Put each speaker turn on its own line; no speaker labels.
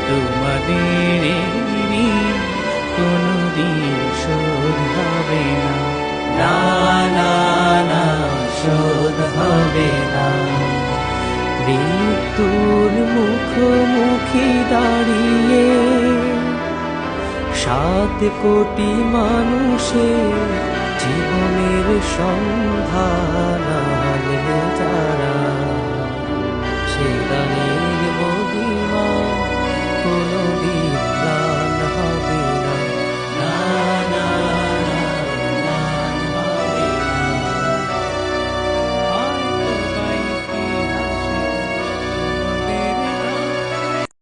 তোমাদের ঋণ কোনদিন শোধ হবে না, না না না শোধ হবে না। মৃত্যুর মুখোমুখি দাঁড়িয়ে 7 কোটি মানুষের জীবনের সন্ধান হারালে যারা,